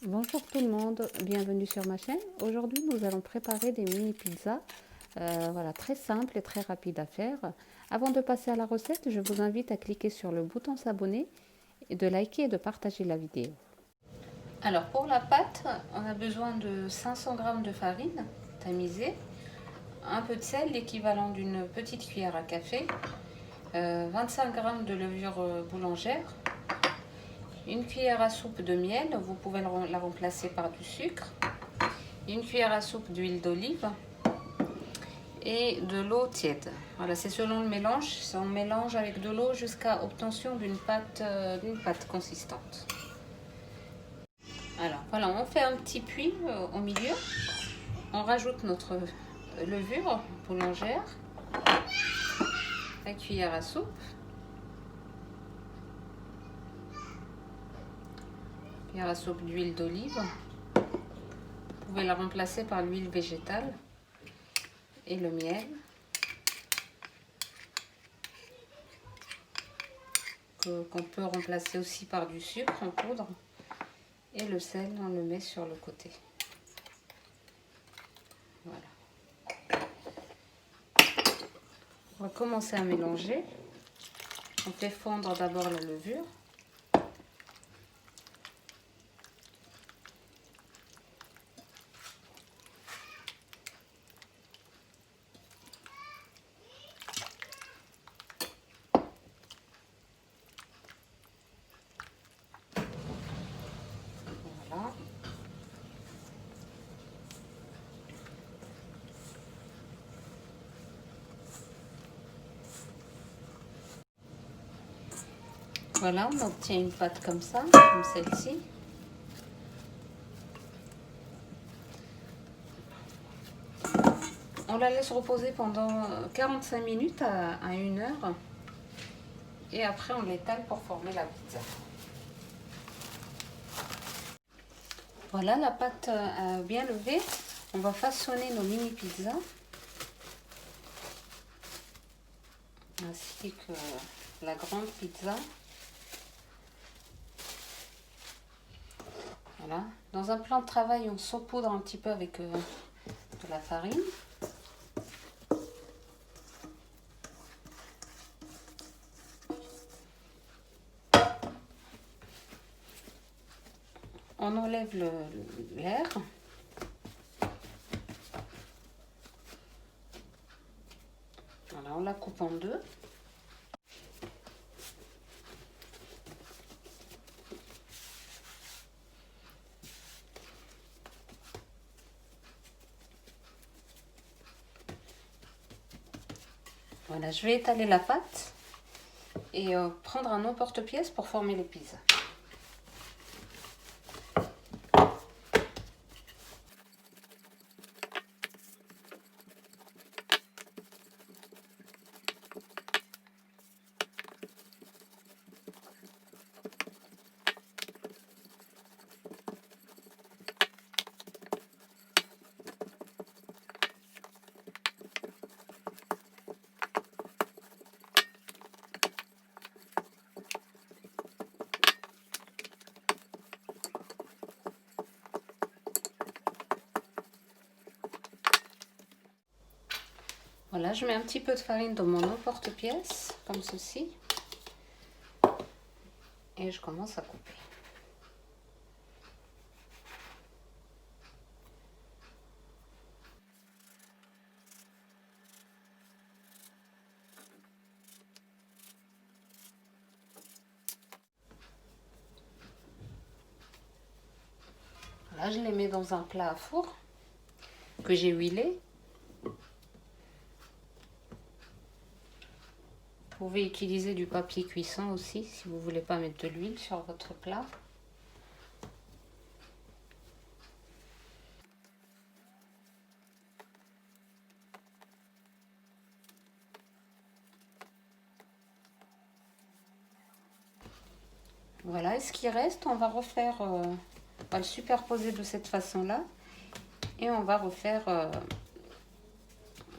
Bonjour tout le monde, bienvenue sur ma chaîne. Aujourd'hui, nous allons préparer des mini pizzas. Voilà, très simple et très rapide à faire. Avant de passer à la recette, je vous invite à cliquer sur le bouton s'abonner et de liker et de partager la vidéo. Alors pour la pâte, on a besoin de 500 g de farine tamisée, un peu de sel, l'équivalent d'une petite cuillère à café, 25 g de levure boulangère, une cuillère à soupe de miel, vous pouvez la remplacer par du sucre, une cuillère à soupe d'huile d'olive et de l'eau tiède. Voilà, c'est selon le mélange. On mélange avec de l'eau jusqu'à obtention d'une pâte consistante. Alors voilà, on fait un petit puits au milieu. On rajoute notre levure boulangère, la cuillère à soupe, d'huile d'olive. Vous pouvez la remplacer par l'huile végétale et le miel qu'on peut remplacer aussi par du sucre en poudre, et le sel on le met sur le côté. Voilà. On va commencer à mélanger. On fait fondre d'abord la levure. Voilà. Voilà, on obtient une pâte comme ça, comme celle-ci. On la laisse reposer pendant 45 minutes à 1 heure. Et après, on l'étale pour former la pizza. Voilà, la pâte bien levée. On va façonner nos mini pizzas. Ainsi que la grande pizza. Voilà. Dans un plan de travail, on saupoudre un petit peu avec de la farine. On enlève l'air. Voilà, on la coupe en deux. Voilà, je vais étaler la pâte et prendre un emporte-pièce pour former les pizzas. Voilà, je mets un petit peu de farine dans mon emporte-pièce, comme ceci. Et je commence à couper. Là, je les mets dans un plat à four que j'ai huilé. Vous pouvez utiliser du papier cuisson aussi si vous ne voulez pas mettre de l'huile sur votre plat. Voilà, et ce qui reste, on va refaire, on va le superposer de cette façon-là. Et on va refaire,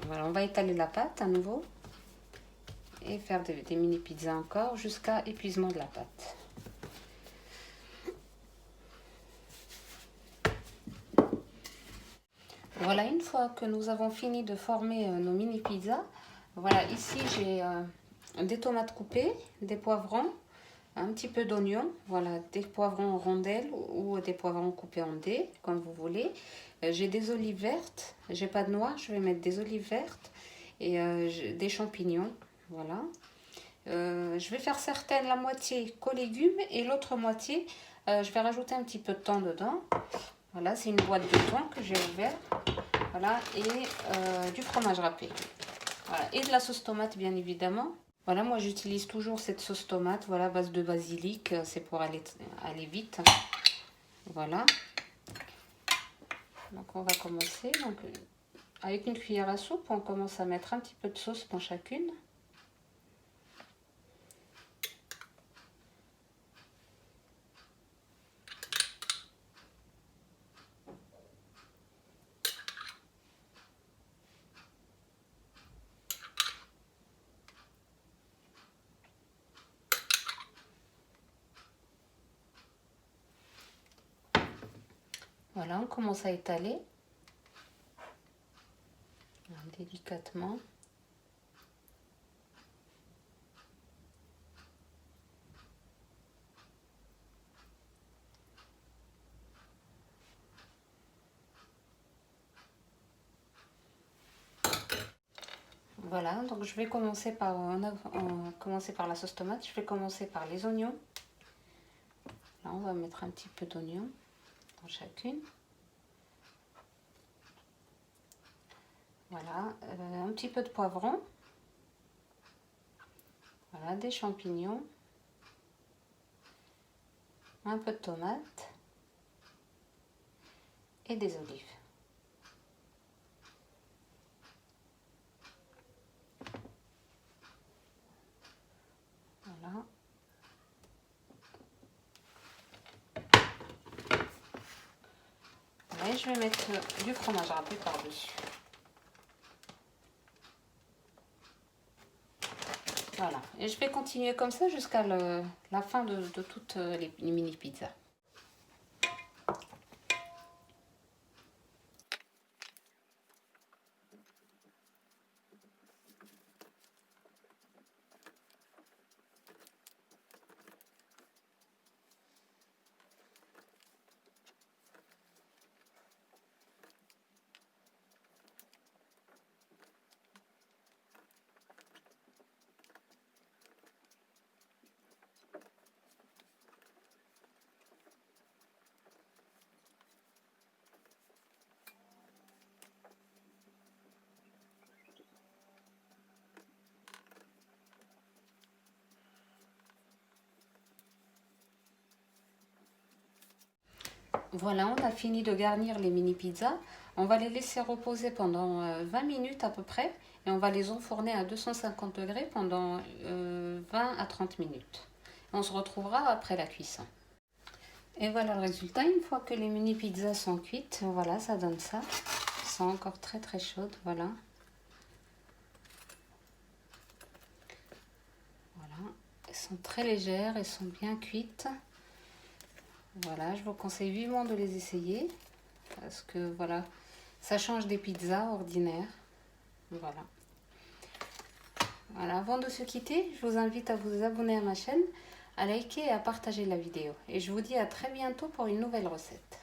voilà, on va étaler la pâte à nouveau. Et faire des mini pizzas encore jusqu'à épuisement de la pâte. Voilà, une fois que nous avons fini de former nos mini pizzas, voilà, ici j'ai des tomates coupées, des poivrons, un petit peu d'oignon, voilà, des poivrons en rondelles ou des poivrons coupés en dés, comme vous voulez. J'ai des olives vertes, j'ai pas de noix, je vais mettre des olives vertes et des champignons, voilà. Je vais faire certaines la moitié qu'aux légumes et l'autre moitié, je vais rajouter un petit peu de thon dedans. Voilà, c'est une boîte de thon que j'ai ouverte. Voilà, et du fromage râpé. Voilà, et de la sauce tomate, bien évidemment. Voilà, moi j'utilise toujours cette sauce tomate, voilà, base de basilic, c'est pour aller vite. Voilà. Donc on va commencer. Donc, avec une cuillère à soupe, on commence à mettre un petit peu de sauce dans chacune. Voilà, on commence à étaler délicatement. Voilà, donc je vais commencer par, commencer par la sauce tomate. Je vais commencer par les oignons. Là, on va mettre un petit peu d'oignon dans chacune. Voilà, un petit peu de poivron. Voilà, des champignons. Un peu de tomate. Et des olives. Voilà. Et je vais mettre du fromage râpé par-dessus. Voilà. Et je vais continuer comme ça jusqu'à la fin de toutes les mini pizzas. Voilà, on a fini de garnir les mini pizzas. On va les laisser reposer pendant 20 minutes à peu près. Et on va les enfourner à 250 degrés pendant 20 à 30 minutes. On se retrouvera après la cuisson. Et voilà le résultat. Une fois que les mini pizzas sont cuites, voilà, ça donne ça. Elles sont encore très très chaudes, voilà. Voilà, elles sont très légères, elles sont bien cuites. Voilà, je vous conseille vivement de les essayer parce que voilà, ça change des pizzas ordinaires. Voilà. Voilà, avant de se quitter, je vous invite à vous abonner à ma chaîne, à liker et à partager la vidéo. Et je vous dis à très bientôt pour une nouvelle recette.